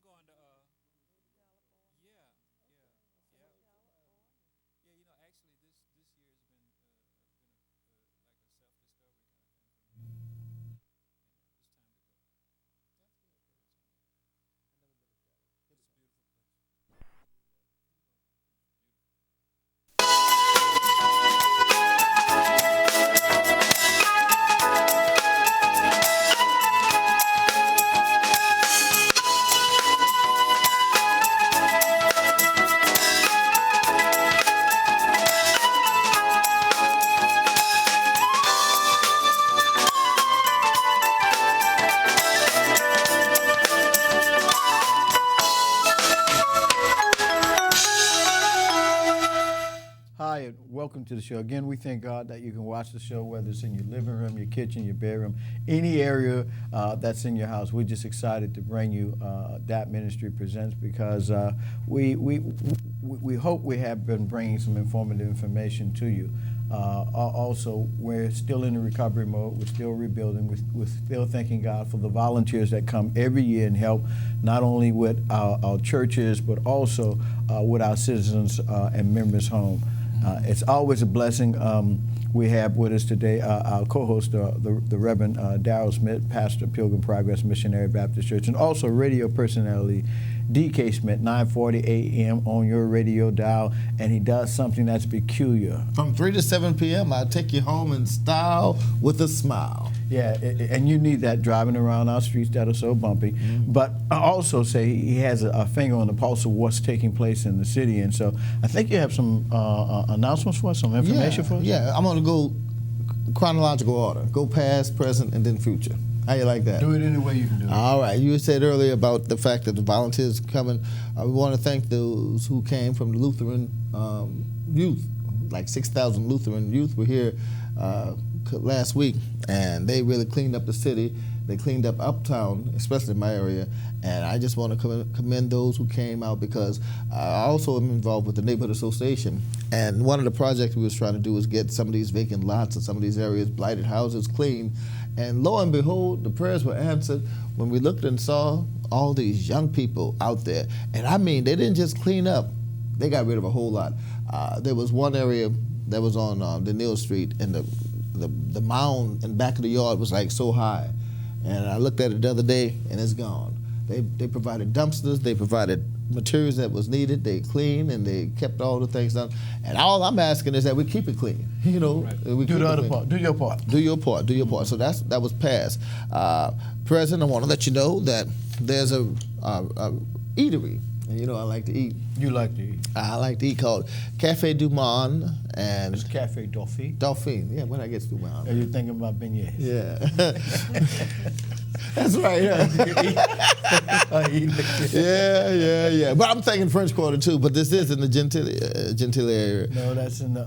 going to yeah, yeah, yeah. Actually, this year has been like a self discovery kind of thing for me. It's time to go. It's a beautiful place. Hi, and welcome to the show. Again, we thank God that you can watch the show, whether it's in your living room, your kitchen, your bedroom, any area that's in your house. We're just excited to bring you D.A.P Ministry Presents because we hope we have been bringing some informative information to you. Also, we're still in the recovery mode. We're still rebuilding. We're still thanking God for the volunteers that come every year and help not only with our churches, but also with our citizens and members' home. It's always a blessing. We have with us today our co-host, the Reverend Darrell Smith, pastor, Pilgrim Progress Missionary Baptist Church, and also radio personality D.K. Smith, 9:40 a.m. on your radio dial, and he does something that's peculiar. From 3 to 7 p.m., I'll take you home in style with a smile. Yeah, and you need that driving around our streets that are so bumpy. But I also say he has a finger on the pulse of what's taking place in the city, and so I think you have some announcements for us, some information for us? Yeah, I'm going to go chronological order. Go past, present, and then future. How you like that? Do it any way you can do it. All right. You said earlier about the fact that the volunteers are coming. We want to thank those who came from the Lutheran youth. Like 6,000 Lutheran youth were here last week, and they really cleaned up the city. They cleaned up uptown, especially in my area, and I just want to commend those who came out because I also am involved with the neighborhood association, and one of the projects we was trying to do was get some of these vacant lots and some of these areas, blighted houses, clean, and lo and behold, the prayers were answered when we looked and saw all these young people out there, and I mean, they didn't just clean up, they got rid of a whole lot. There was one area that was on Neal Street, and the mound in the back of the yard was like so high. And I looked at it the other day, and it's gone. They provided dumpsters, they provided materials that was needed, they cleaned, and they kept all the things done. And all I'm asking is that we keep it clean, you know. Right. We Do the other part. Do your part. Do your part. Do your part. So that was passed. President, I want to let you know that there's a eatery, and you know I like to eat. You like to eat. I like to eat called Cafe Du Monde, and It's Cafe Dauphine. Dauphine. Yeah, when I get to Du Monde. Are you thinking about beignets? Yeah. That's right. Yeah. But I'm thinking French Quarter too. But this is in the Gentile area. No, that's in the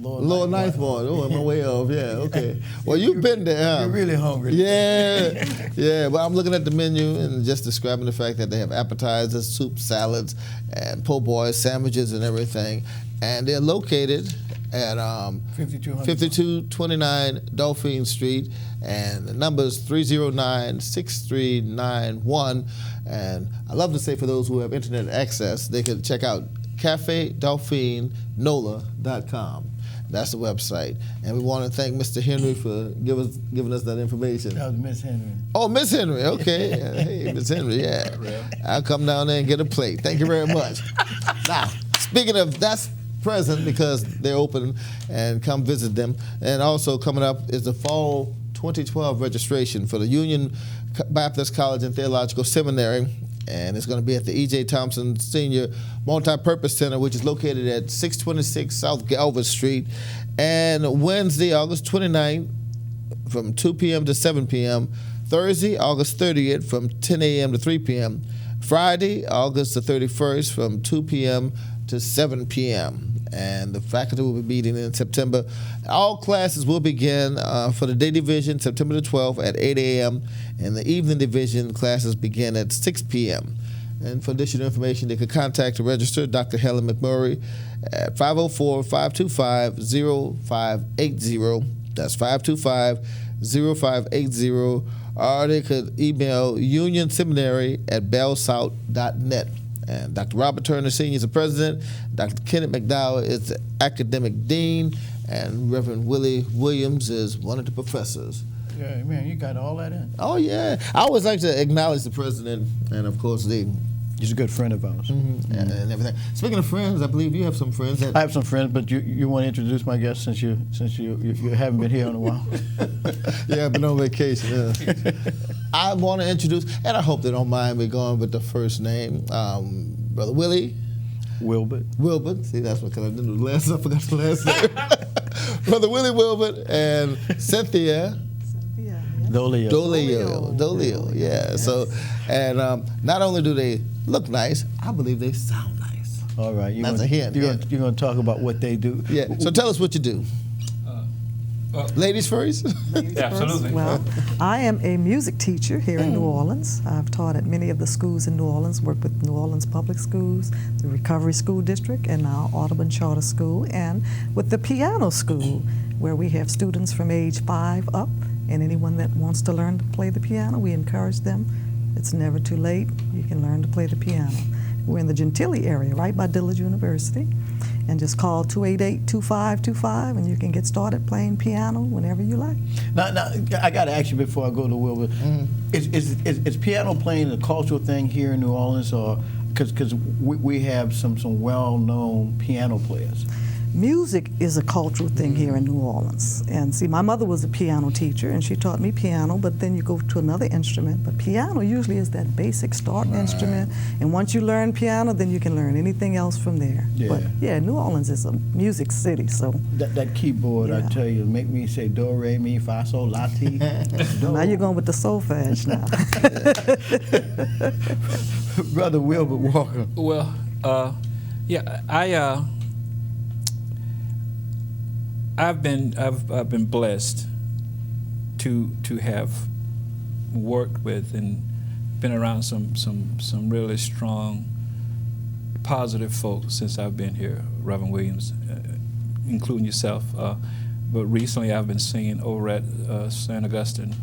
Lower Ninth Ward. Oh, I'm way off. Yeah. Okay. Well, you've been there. Huh? You're really hungry. Yeah. Yeah. But I'm looking at the menu and just describing the fact that they have appetizers, soup, salads, and po' boys, sandwiches, and everything. And they're located at 5229 Dauphine Street, and the number is 309-6391. And I love to say for those who have internet access, they can check out cafedauphinenola.com. That's the website. And we want to thank Mr. Henry for giving us that information. That was Miss Henry. Oh, Miss Henry, okay. Hey, Miss Henry, yeah. I'll come down there and get a plate. Thank you very much. Now, speaking of, that's present because they're open, and come visit them. And also coming up is the fall 2012 registration for the Union Baptist College and Theological Seminary, and it's going to be at the E.J. Thompson Senior Multi-Purpose Center, which is located at 626 South Galvin Street. And Wednesday, August 29th, from 2 p.m. to 7 p.m. Thursday, August 30th, from 10 a.m. to 3 p.m. Friday, August the 31st, from 2 p.m. to 7 p.m. And the faculty will be meeting in September. All classes will begin for the day division September the 12th at 8 a.m. and the evening division classes begin at 6 p.m. And for additional information, they could contact the registrar, Dr. Helen McMurray, at 504-525-0580. That's 525 0580, or they could email unionseminary@bellsouth.net. And Dr. Robert Turner Sr. is the president. Dr. Kenneth McDowell is the academic dean. And Reverend Willie Williams is one of the professors. Yeah, man, you got all that in. Oh, yeah. I always like to acknowledge the president and, of course, the He's a good friend of ours. and everything. Speaking of friends, I believe you have some friends. I have some friends, but you want to introduce my guest since you haven't been here in a while. Yeah, I've been on vacation. Yeah. I want to introduce, and I hope they don't mind me going with the first name, Brother Willie. Wilbert. Wilbert. See, that's what, because I didn't do the last. I forgot the last name. Brother Willie Wilbert and Cynthia. Dolliole, yeah. Yes. So, and not only do they look nice, I believe they sound nice. All right, That's a hint. You're going to talk about what they do. Yeah. So tell us what you do. Ladies first. Ladies Yeah, first. absolutely. Well, I am a music teacher here in New Orleans. I've taught at many of the schools in New Orleans, worked with New Orleans Public Schools, the Recovery School District, and now Audubon Charter School, and with the piano school, where we have students from age 5 up, and anyone that wants to learn to play the piano, we encourage them. It's never too late. You can learn to play the piano. We're in the Gentilly area, right by Dillard University. And just call 288-2525, and you can get started playing piano whenever you like. Now, I got to ask you before I go to Wilbert, is piano playing a cultural thing here in New Orleans, or because we have some well-known piano players? Music is a cultural thing here in New Orleans. And see, my mother was a piano teacher, and she taught me piano, but then you go to another instrument. But piano usually is that basic start instrument. And once you learn piano, then you can learn anything else from there. Yeah. But yeah, New Orleans is a music city, so. That keyboard, I Yeah. tell you, make me say do, re, mi, fa, sol, la, ti. Do. Now you're going with the solfege now. Brother Wilbert Walker. Well, yeah, I've been blessed to have worked with and been around some really strong, positive folks since I've been here, Reverend Williams, including yourself. But recently I've been singing over at St. Augustine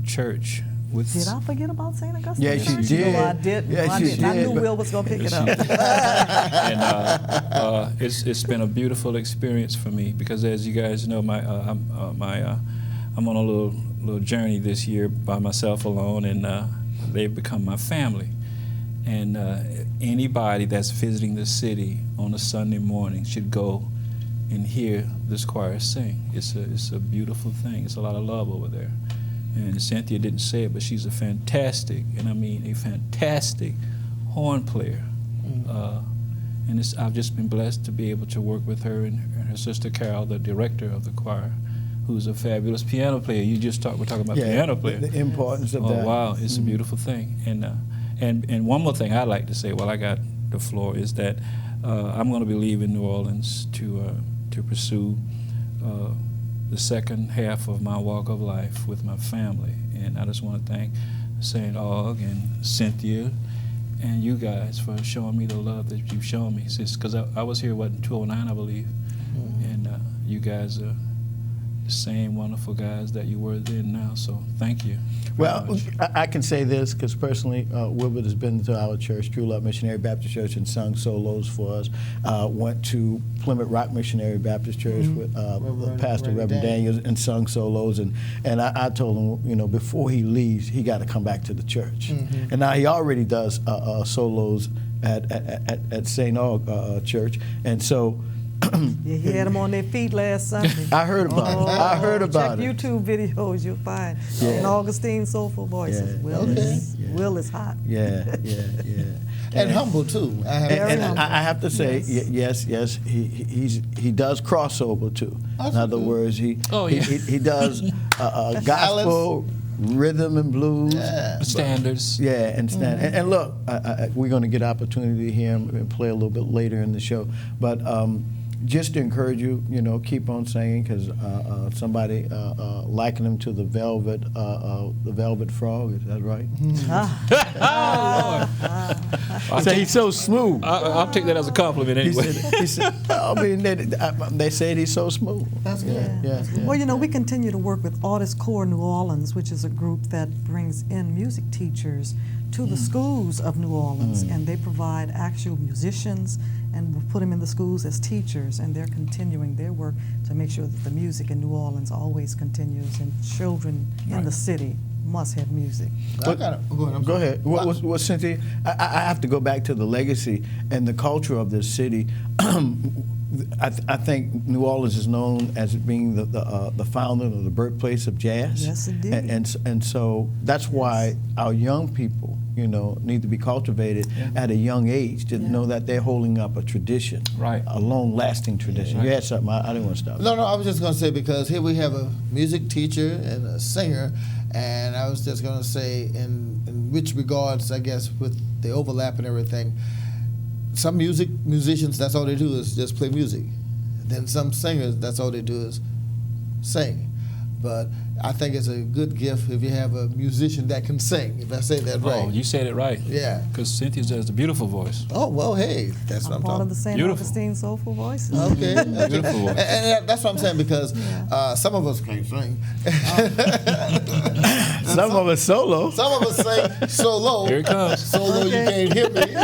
Church. Did I forget about St. Augustine? Yeah, she Church? did. No, I didn't. Yeah, No, I she didn't. I did, knew but- Will was going to pick it up. And it's been a beautiful experience for me because, as you guys know, I'm on a little journey this year by myself alone, and they've become my family. And anybody that's visiting the city on a Sunday morning should go and hear this choir sing. It's a beautiful thing. It's a lot of love over there. And Cynthia didn't say it, but she's a fantastic, and I mean a fantastic, horn player. And I've just been blessed to be able to work with her and her sister Carol, the director of the choir, who's a fabulous piano player. We're talking about piano player. The importance of that. Oh wow, it's a beautiful thing. And one more thing I'd like to say while I got the floor is that I'm going to be leaving New Orleans to pursue the second half of my walk of life with my family. And I just want to thank St. Aug and Cynthia and you guys for showing me the love that you've shown me. Because I was here, in 2009, I believe. And you guys are the same wonderful guys that you were then now. So thank you. Well, I can say this because personally, Wilbert has been to our church, True Love Missionary Baptist Church, and sung solos for us. Went to Plymouth Rock Missionary Baptist Church with Pastor Reverend Daniels and sung solos. And I told him, before he leaves, he got to come back to the church. And now he already does solos at St. Aug Church. And so. Yeah, he had them on their feet last Sunday. I heard about it. I heard about check it. YouTube videos, you'll find. Yeah. And Augustine Soulful Voices. Yeah. Will is hot. Yeah. And humble too. I have to say, yes, he does crossover too. In other words, he does gospel, rhythm and blues, Standards. and look, we're going to get opportunity to hear him and play a little bit later in the show, but just to encourage you, keep on singing, because somebody likened him to the velvet frog. Is that right? So he's so smooth. I'll take that as a compliment anyway. He said, I mean, they said he's so smooth. That's good. Yeah. Well, we continue to work with Artist Corps New Orleans, which is a group that brings in music teachers to the schools of New Orleans, and they provide actual musicians and will put them in the schools as teachers, and they're continuing their work to make sure that the music in New Orleans always continues, and children in the city must have music. Go ahead. What Cynthia? I have to go back to the legacy and the culture of this city. I think New Orleans is known as being the founder or the birthplace of jazz. Yes, indeed. And so that's why our young people, need to be cultivated at a young age to know that they're holding up a tradition, Right. A long-lasting tradition. You had something. I didn't want to stop. No, I was just going to say, because here we have a music teacher and a singer, and I was just going to say, in which regards, I guess, with the overlap and everything, some musicians, that's all they do is just play music. Then some singers, that's all they do is sing. But I think it's a good gift if you have a musician that can sing, if I say that right. Oh, you said it right. Yeah. Because Cynthia has a beautiful voice. Oh, well, hey, that's what I'm Part of the talking St. Beautiful. Augustine Soulful Voices. Okay. Beautiful voice. And that's what I'm saying, because some of us can't sing. Some of us solo. Some of us sing so low. Here it comes. So low you can't hear me.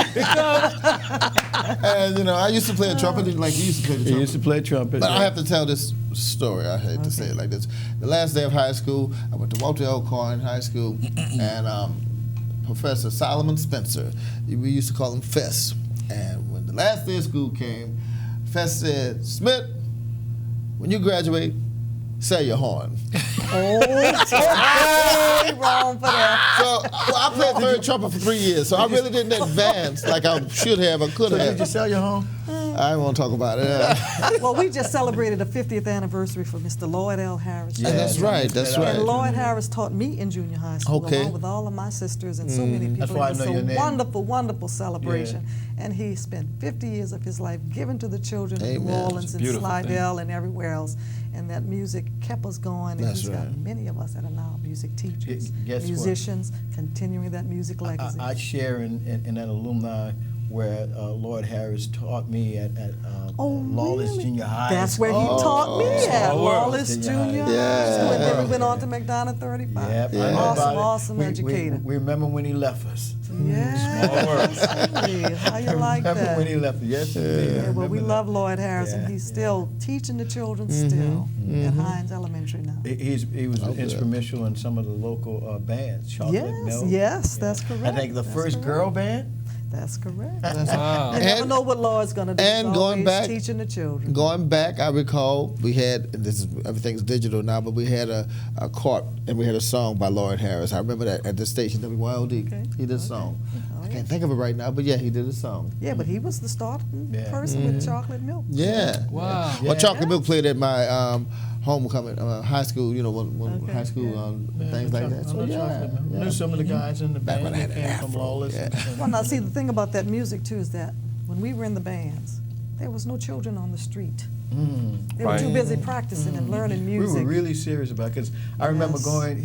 And, I used to play a trumpet, like you used to play the He trumpet. used to play trumpet. But I have to tell this story. I hate to say it like this. The last day of high school, I went to Walter L. Coyne High School, and Professor Solomon Spencer, we used to call him Fess. And when the last day of school came, Fess said, "Smith, when you graduate, sell your horn." Oh, wrong for that. So I played third trumpet for 3 years, so I really didn't advance like I should have or could So have. did you sell your home? I don't want to talk about it. Well, we just celebrated the 50th anniversary for Mr. Lloyd L. Harris. And that's right. That's right. And Lloyd Harris taught me in junior high school, Okay. along with all of my sisters and so many people. That's why I It was know your a name. wonderful, wonderful celebration. And he spent 50 years of his life giving to the children in New Amen. Orleans It's a and beautiful Slidell and everywhere else. And that music kept us going. And That's he's got right. many of us that are now music teachers, Guess what? musicians, continuing that music legacy. I share in that alumni where Lloyd Harris taught me at Lawless really? Junior High. That's where he taught me at Small world. Lawless Junior Junior High. Yeah. School. And then we went on to McDonough 35. Yep, I know Yeah. about it. Awesome educator. We remember when he left us. Yes, indeed. How you like remember that? when he left us. Yes, indeed. I Yeah, well, we remember love that. Lloyd Harris, and Yeah, he's yeah. still teaching the children still at Hines Elementary now. He was Okay. instrumental in some of the local bands. Chocolate Yes, Milk. yes, that's correct. I think the That's first correct. girl band. That's correct. Wow. You never And- know what Lloyd's going to do. and He's going always back- teaching the children. Going back, I recall we had, and this is, everything's digital now, but we had a court and we had a song by Lloyd Harris. I remember that at the station WYOD. Okay. He did a song. Oh, I yeah. can't think of it right now, but yeah, he did a song. Yeah, but he was the starting Yeah. person with Chocolate Milk. Yeah. Wow. Well, Chocolate Yeah. Milk played at my homecoming, high school, when Okay, high school, yeah. things like that. So, yeah. I knew some of the guys in the Back band when I had that an came from afro, Lawless. yeah. Well, now, see, the thing about that music, too, is that when we were in the bands, there was no children on the street. They were Right. too busy practicing and learning We music. were really serious about it because I remember Yes. going.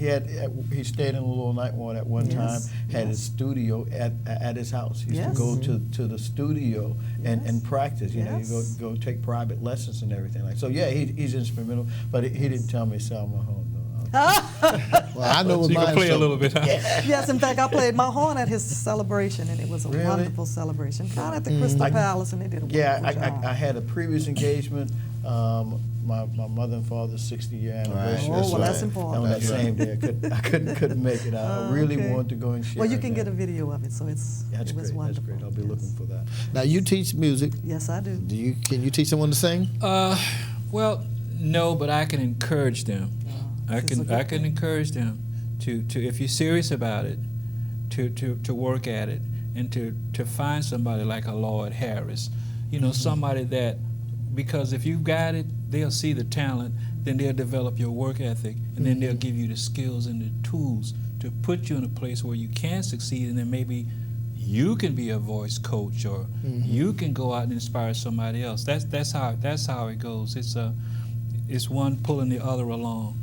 He stayed in a little night one at one Yes, time. Had his yes. studio at his house. He used Yes. to go to the studio and Yes. practice. You know, Yes. you go take private lessons and everything like. So yeah, he's instrumental. But he didn't tell me to sell my home. Well, I know So what you can mine play a so- little bit, huh? Yes, in fact, I played my horn at his celebration, and it was a Really? wonderful celebration. Down at the Crystal Palace, and they did a Yeah, wonderful job. I had a previous engagement. My mother and father's 60-year anniversary. Right, Oh, well, that's right. important. On that That's right. same day, I couldn't make it. I really Okay. wanted to go and share. Well, you in can get a that. video of it, so it That's was great. wonderful. That's great. I'll be Yes. looking for that. Now, you teach music. Yes, I do. Can you teach someone to sing? Well, no, but I can encourage them. I It's a can good thing. encourage them to if you're serious about it, to work at it and to find somebody like a Lloyd Harris, somebody that, because if you've got it, they'll see the talent, then they'll develop your work ethic, and then they'll give you the skills and the tools to put you in a place where you can succeed, and then maybe you can be a voice coach, or you can go out and inspire somebody else. That's how it goes. It's one pulling the other along,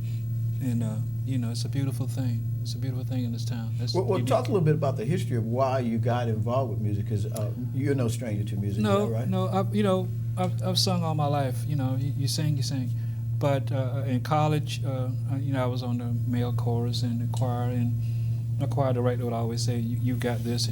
and you know, it's a beautiful thing. It's a beautiful thing in this town. Well, talk a little bit about the history of why you got involved with music, because you're no stranger to music. No, is that right? no. I've sung all my life. You know, you sing. But in college, you know, I was on the male chorus and the choir, and the choir director would always say, "You got this."